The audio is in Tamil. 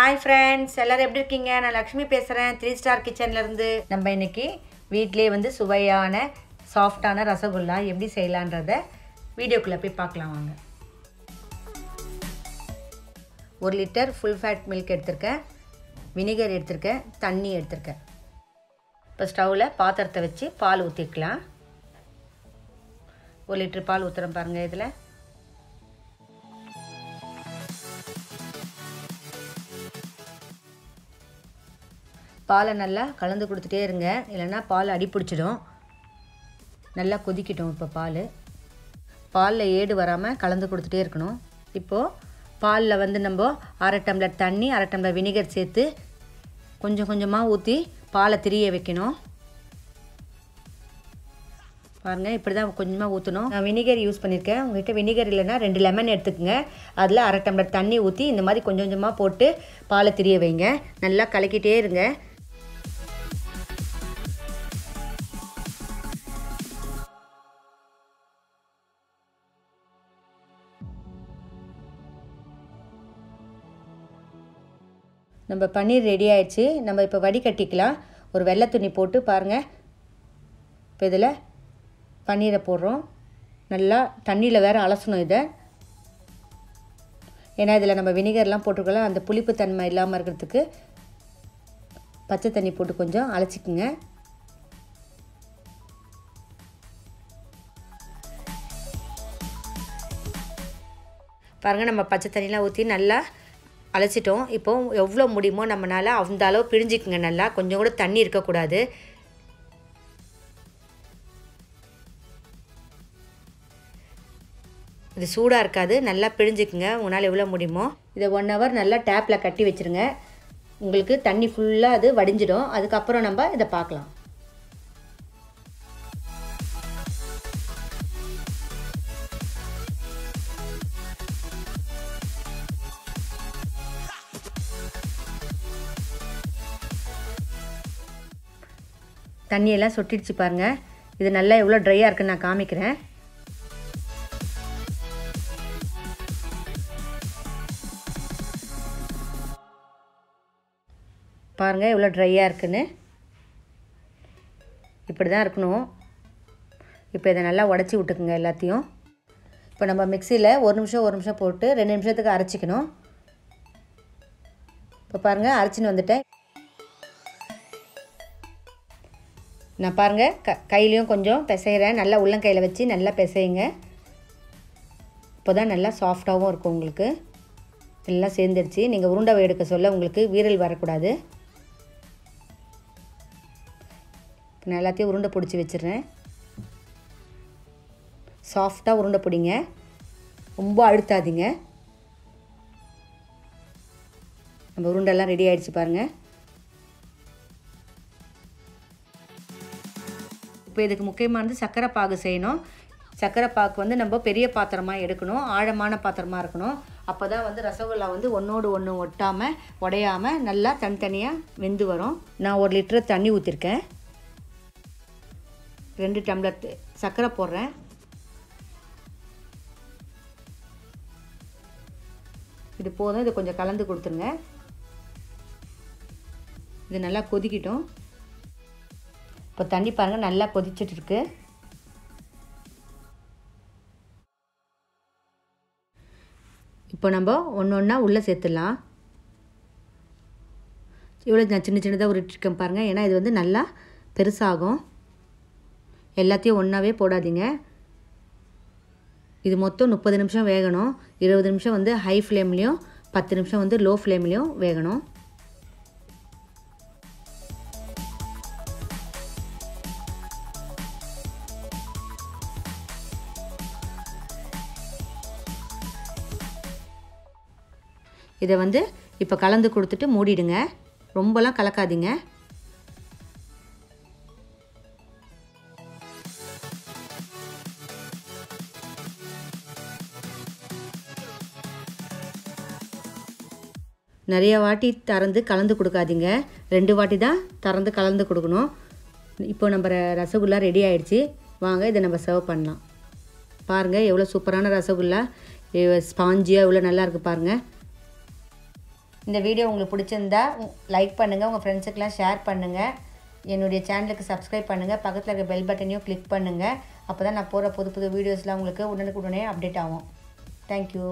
Hi friends, எல்லாரும் எப்படி இருக்கீங்க? நான் லக்ஷ்மி பேசுறேன் 3 ஸ்டார் கிச்சன்ல இருந்து. நம்ம இன்னைக்கு வீட்லயே வந்து சுவையான சாஃப்ட்டான ரசகுல்லா எப்படி செய்யலாம்ன்றத வீடியோக்குள்ள போய் பார்க்கலாம் வாங்க. 1 லிட்டர் ஃபுல் ஃபேட் மில்க் எடுத்துர்க்கேன். வினிகர் எடுத்துர்க்கேன், தண்ணி எடுத்துர்க்கேன். இப்போ ஸ்டவ்ல பாத்திரத்தை வச்சு பால் ஊத்திக்கலாம். 1 லிட்டர் பால் ஊத்துறேன் பாருங்க இதுல. பாலை நல்லா கலந்து கொடுத்துட்டே இருங்க, இல்லைன்னா பால் அடி பிடிச்சிடும். நல்லா கொதிக்கட்டும். இப்போ பாலில் ஏடு வராமல் கலந்து கொடுத்துட்டே இருக்கணும். இப்போது பாலில் வந்து நம்ம 1/2 டம்ளர் தண்ணி 1/2 டம்ளர் வினிகர் சேர்த்து கொஞ்சம் கொஞ்சமாக ஊற்றி பாலை திரிய வைக்கணும். பாருங்கள், இப்படி தான் கொஞ்சமாக ஊற்றணும். நான் வினிகர் யூஸ் பண்ணியிருக்கேன். உங்கள்கிட்ட வினிகர் இல்லைன்னா 2 லெமன் எடுத்துக்கோங்க. அதில் 1/2 டம்ளர் தண்ணி ஊற்றி இந்த மாதிரி கொஞ்சம் கொஞ்சமாக போட்டு பாலை திரிய வைங்க. நல்லா கலக்கிட்டே இருங்க. நம்ம பன்னீர் ரெடி ஆயிடுச்சு. நம்ம இப்போ வடிகட்டிக்கலாம். ஒரு வெள்ளை துணி போட்டு பாருங்கள். இப்போ இதில் பன்னீரை போடுறோம். நல்லா தண்ணியில் வேறு அலசணும் இதை. ஏன்னா இதில் நம்ம வினிகர்லாம் போட்டுக்கலாம். அந்த புளிப்பு தன்மை இல்லாமல் இருக்கிறதுக்கு பச்சை தண்ணி போட்டு கொஞ்சம் அலசிக்குங்க. பாருங்கள், நம்ம பச்சை தண்ணிலாம் ஊற்றி நல்லா அலசிட்டோம். இப்போது எவ்வளோ முடியுமோ நம்மளால் அந்த அளவு பிழிஞ்சிக்குங்க. நல்லா கொஞ்சம் கூட தண்ணி இருக்கக்கூடாது. இது சூடாக இருக்காது. நல்லா பிழிஞ்சிக்குங்க உங்களால் எவ்வளோ முடியுமோ. இதை 1 ஹவர் நல்லா டேப்பில் கட்டி வச்சுருங்க. உங்களுக்கு தண்ணி ஃபுல்லாக அது வடிஞ்சிடும். அதுக்கப்புறம் நம்ம இதை பார்க்கலாம். தண்ணியெல்லாம் சொட்டிடுச்சு பாருங்கள். இது நல்லா எவ்வளோ ட்ரையாக இருக்குன்னு நான் காமிக்கிறேன். பாருங்கள் எவ்வளோ ட்ரையாக இருக்குன்னு. இப்படி தான் இருக்கணும். இப்போ இதை நல்லா உடச்சி விட்டுக்குங்க எல்லாத்தையும். இப்போ நம்ம மிக்சியில் 1 நிமிஷம் போட்டு 2 நிமிஷத்துக்கு அரைச்சிக்கணும். இப்போ பாருங்கள், அரைச்சின்னு வந்துட்டேன். நான் பாருங்கள் கையிலையும் கொஞ்சம் பிசைகிறேன். நல்லா உள்ளங்கையில் வச்சு நல்லா பிசையுங்க. இப்போ தான் நல்லா சாஃப்டாகவும் இருக்கும். உங்களுக்கு எல்லாம் சேர்ந்துடுச்சு. நீங்கள் உருண்டை எடுக்க சொல்ல உங்களுக்கு வீரல் வரக்கூடாது. இப்போ நான் எல்லாத்தையும் உருண்டை பிடிச்சி வச்சிடுறேன். சாஃப்டாக உருண்டை பிடிங்க, ரொம்ப அழுத்தாதீங்க. நம்ம உருண்டெல்லாம் ரெடி ஆகிடுச்சு பாருங்கள். இப்போ இதுக்கு முக்கியமானது சர்க்கரை பாகு செய்யணும். சர்க்கரை பாகு வந்து நம்ம பெரிய பாத்திரமாக எடுக்கணும். ஆழமான பாத்திரமாக இருக்கணும். அப்போ தான் வந்து ரசகுல்லா வந்து ஒன்றோடு ஒன்று ஒட்டாமல் உடையாமல் நல்லா தனித்தனியாக வெந்து வரும். நான் 1 லிட்டர் தண்ணி ஊற்றிருக்கேன். 2 டம்ளர் சர்க்கரை போடுறேன். இது போதும். இது கொஞ்சம் கலந்து கொடுத்துருங்க. இது நல்லா கொதிக்கட்டும். இப்போ தண்ணி பாருங்கள் நல்லா கொதிச்சுட்டு இருக்கு. இப்போ நம்ம ஒன்றா உள்ளே சேர்த்துடலாம். இவ்வளோ நான் சின்னதாக உருட்டிருக்கேன் பாருங்கள். ஏன்னா இது வந்து நல்லா பெருசாகும். எல்லாத்தையும் ஒன்றாவே போடாதீங்க. இது மொத்தம் 30 நிமிஷம் வேகணும். 20 நிமிஷம் வந்து ஹை ஃப்ளேம்லேயும் 10 நிமிஷம் வந்து லோ ஃப்ளேம்லேயும் வேகணும். இதை வந்து இப்போ கலந்து கொடுத்துட்டு மூடிடுங்க. ரொம்பலாம் கலக்காதீங்க. நிறைய வாட்டி திறந்து கலந்து கொடுக்காதீங்க. 2 வாட்டி தான் திறந்து கலந்து கொடுக்கணும். இப்போ நம்ம ரசகுல்லா ரெடி ஆயிடுச்சு. வாங்க இதை நம்ம சர்வ் பண்ணலாம். பாருங்கள் எவ்வளோ சூப்பரான ரசகுல்லா. ஸ்பாஞ்சியாக எவ்வளோ நல்லா இருக்குது பாருங்கள். இந்த வீடியோ உங்களுக்கு பிடிச்சிருந்தா லைக் பண்ணுங்கள், உங்கள் ஃப்ரெண்ட்ஸுக்கெலாம் ஷேர் பண்ணுங்கள். என்னுடைய சேனலுக்கு சப்ஸ்கிரைப் பண்ணுங்கள், பக்கத்தில் இருக்க பெல் பட்டனையும் கிளிக் பண்ணுங்கள். அப்போ தான் நான் போகிற புது புது வீடியோஸ்லாம் உங்களுக்கு உடனுக்குடனே அப்டேட் ஆகும். தேங்க்யூ.